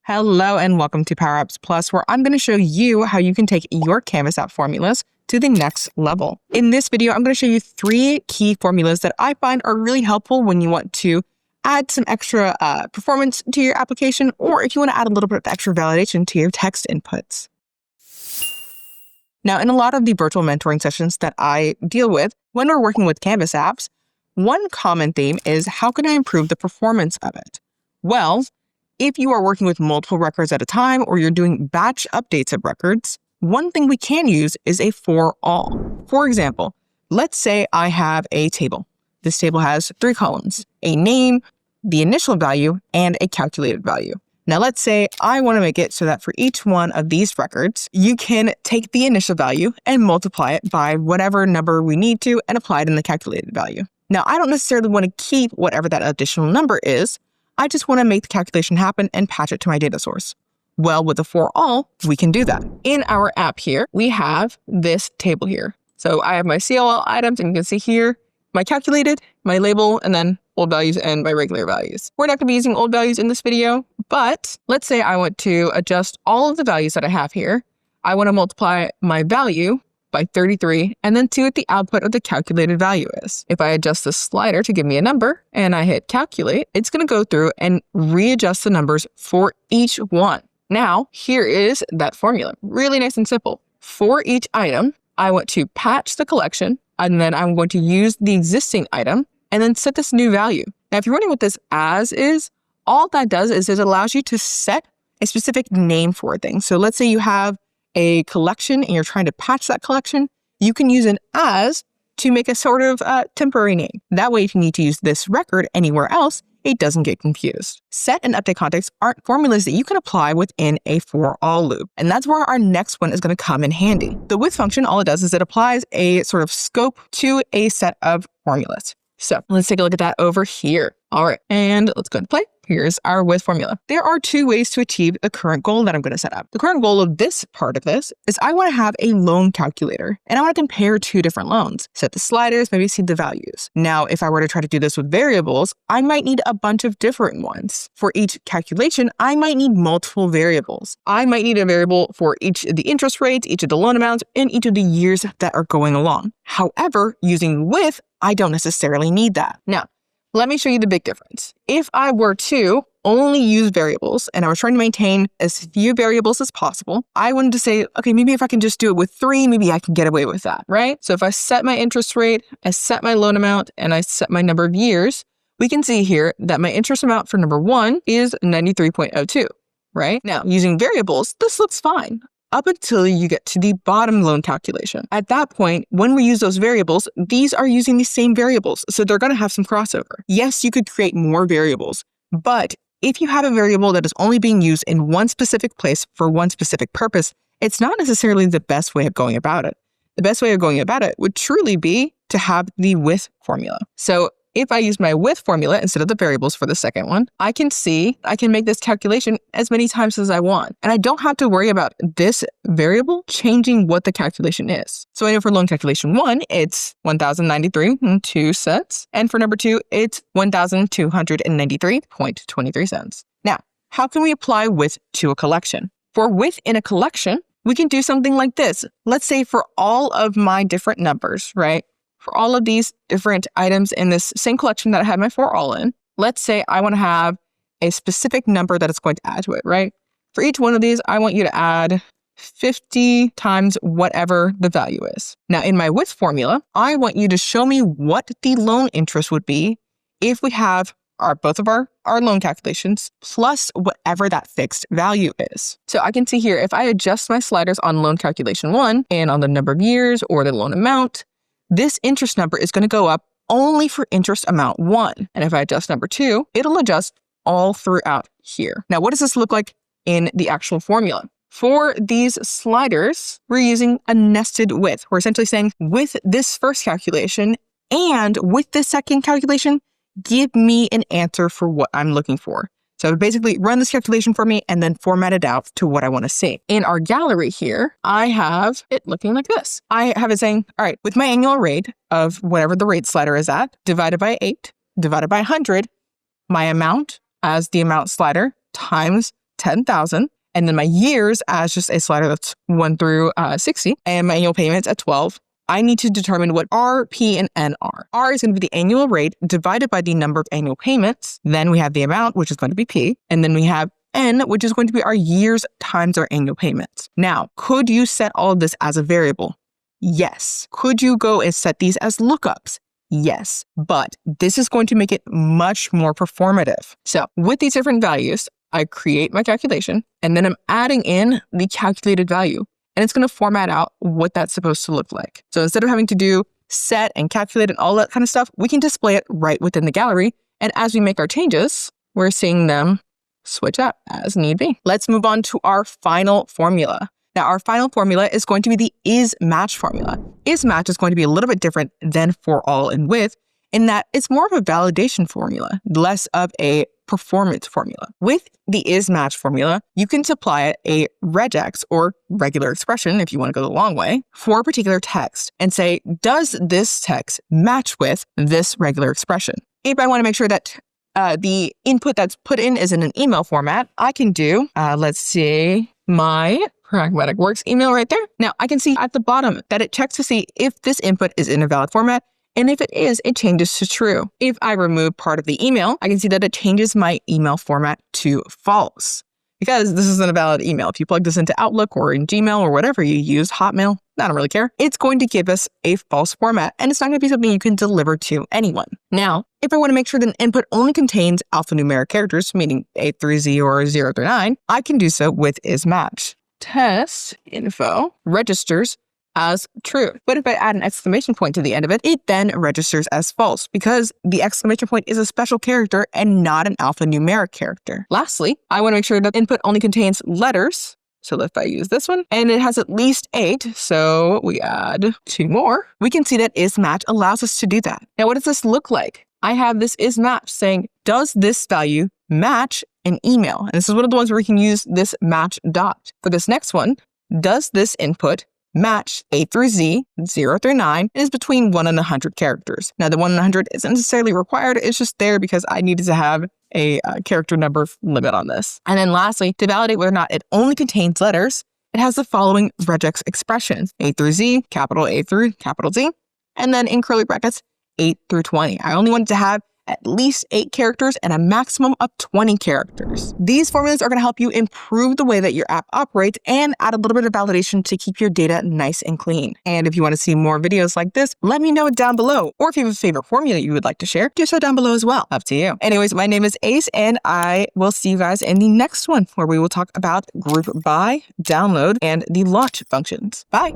Hello and welcome to Power Apps Plus, where I'm going to show you how you can take your Canvas app formulas to the next level. In this video, I'm going to show you 3 key formulas that I find are really helpful when you want to add some extra performance to your application, or if you want to add a little bit of extra validation to your text inputs. Now, in a lot of the virtual mentoring sessions that I deal with, when we're working with Canvas apps, one common theme is how can I improve the performance of it? Well, if you are working with multiple records at a time or you're doing batch updates of records, one thing we can use is a ForAll. For example, let's say I have a table. This table has 3 columns, a name, the initial value, and a calculated value. Now let's say I want to make it so that for each one of these records, you can take the initial value and multiply it by whatever number we need to and apply it in the calculated value. Now I don't necessarily want to keep whatever that additional number is. I just want to make the calculation happen and patch it to my data source. Well, with the ForAll, we can do that. In our app here, we have this table here. So I have my CLL items, and you can see here, my calculated, my label, and then old values and my regular values. We're not going to be using old values in this video, but let's say I want to adjust all of the values that I have here. I want to multiply my value by 33 and then see what the output of the calculated value is. If I adjust the slider to give me a number and I hit calculate, it's going to go through and readjust the numbers for each one. Now, here is that formula. Really nice and simple. For each item, I want to patch the collection, and then I'm going to use the existing item and then set this new value. Now, if you're wondering what this as is, all that does is it allows you to set a specific name for a thing. So let's say you have a collection and you're trying to patch that collection, you can use an as to make a sort of temporary name. That way, if you need to use this record anywhere else, it doesn't get confused. Set and update context aren't formulas that you can apply within a ForAll loop. And that's where our next one is going to come in handy. The with function, all it does is it applies a sort of scope to a set of formulas. So let's take a look at that over here. All right, and let's go and play. Here's our with formula. There are 2 ways to achieve the current goal that I'm going to set up. The current goal of this part of this is I want to have a loan calculator, and I want to compare 2 different loans. Set the sliders, maybe see the values. Now, if I were to try to do this with variables, I might need a bunch of different ones. For each calculation, I might need multiple variables. I might need a variable for each of the interest rates, each of the loan amounts, and each of the years that are going along. However, using with, I don't necessarily need that. Now, let me show you the big difference. If I were to only use variables and I was trying to maintain as few variables as possible, I wanted to say, okay, maybe if I can just do it with 3, maybe I can get away with that, right? So if I set my interest rate, I set my loan amount, and I set my number of years, we can see here that my interest amount for number 1 is 93.02, right? Now, using variables, this looks fine up until you get to the bottom loan calculation. At that point, when we use those variables, these are using the same variables, so they're going to have some crossover. Yes, you could create more variables, but if you have a variable that is only being used in one specific place for one specific purpose, it's not necessarily the best way of going about it. The best way of going about it would truly be to have the with formula. So if I use my with formula instead of the variables for the second one, I can make this calculation as many times as I want. And I don't have to worry about this variable changing what the calculation is. So I know for loan calculation 1, it's $1,093.02. And for number 2, it's $1,293.23. Now, how can we apply with to a collection? For with in a collection, we can do something like this. Let's say for all of my different numbers, right? For all of these different items in this same collection that I had my ForAll in, let's say I want to have a specific number that it's going to add to it, right? For each one of these, I want you to add 50 times whatever the value is. Now, in my with formula, I want you to show me what the loan interest would be if we have both of our loan calculations plus whatever that fixed value is. So I can see here, if I adjust my sliders on loan calculation 1 and on the number of years or the loan amount, this interest number is going to go up only for interest amount 1. And if I adjust number 2, it'll adjust all throughout here. Now, what does this look like in the actual formula? For these sliders, we're using a nested with. We're essentially saying with this first calculation and with this second calculation, give me an answer for what I'm looking for. So basically run this calculation for me and then format it out to what I want to see. In our gallery here, I have it looking like this. I have it saying, all right, with my annual rate of whatever the rate slider is at, divided by 8, divided by 100, my amount as the amount slider times 10,000. And then my years as just a slider that's 1 through 60, and my annual payments at 12. I need to determine what R, P, and N are. R is going to be the annual rate divided by the number of annual payments. Then we have the amount, which is going to be P. And then we have N, which is going to be our years times our annual payments. Now, could you set all of this as a variable? Yes. Could you go and set these as lookups? Yes. But this is going to make it much more performative. So with these different values, I create my calculation, and then I'm adding in the calculated value. And it's going to format out what that's supposed to look like. So instead of having to do set and calculate and all that kind of stuff, we can display it right within the gallery. And as we make our changes, we're seeing them switch up as need be. Let's move on to our final formula. Now, our final formula is going to be the IsMatch formula. IsMatch is going to be a little bit different than ForAll and with, in that it's more of a validation formula, less of a performance formula. With the IsMatch formula, you can supply it a regex, or regular expression if you want to go the long way, for a particular text and say, does this text match with this regular expression? If I want to make sure that the input that's put in is in an email format, I can do, let's see, my Pragmatic Works email right there. Now, I can see at the bottom that it checks to see if this input is in a valid format. And if it is, it changes to true. If I remove part of the email, I can see that it changes my email format to false. Because this isn't a valid email. If you plug this into Outlook or in Gmail or whatever you use, Hotmail, I don't really care. It's going to give us a false format, and it's not going to be something you can deliver to anyone. Now, if I want to make sure that an input only contains alphanumeric characters, meaning A through Z or 0 through 9, I can do so with IsMatch. Test info registers as true. But if I add an exclamation point to the end of it, it then registers as false because the exclamation point is a special character and not an alphanumeric character. Lastly, I want to make sure that input only contains letters. So if I use this one and it has at least 8, so we add 2 more, we can see that IsMatch allows us to do that. Now, what does this look like? I have this IsMatch saying, does this value match an email? And this is one of the ones where we can use this match dot. For this next one, does this input match A through Z, 0 through 9, is between 1 and 100 characters. Now, the 1 and 100 isn't necessarily required. It's just there because I needed to have a character number limit on this. And then lastly, to validate whether or not it only contains letters, it has the following regex expressions: A through Z, capital A through capital Z, and then in curly brackets, 8 through 20. I only wanted to have at least 8 characters and a maximum of 20 characters. These formulas are going to help you improve the way that your app operates and add a little bit of validation to keep your data nice and clean. And if you want to see more videos like this, let me know it down below. Or if you have a favorite formula you would like to share, do so down below as well. Up to you. Anyways, my name is Ace, and I will see you guys in the next one where we will talk about group by, download, and the launch functions. Bye.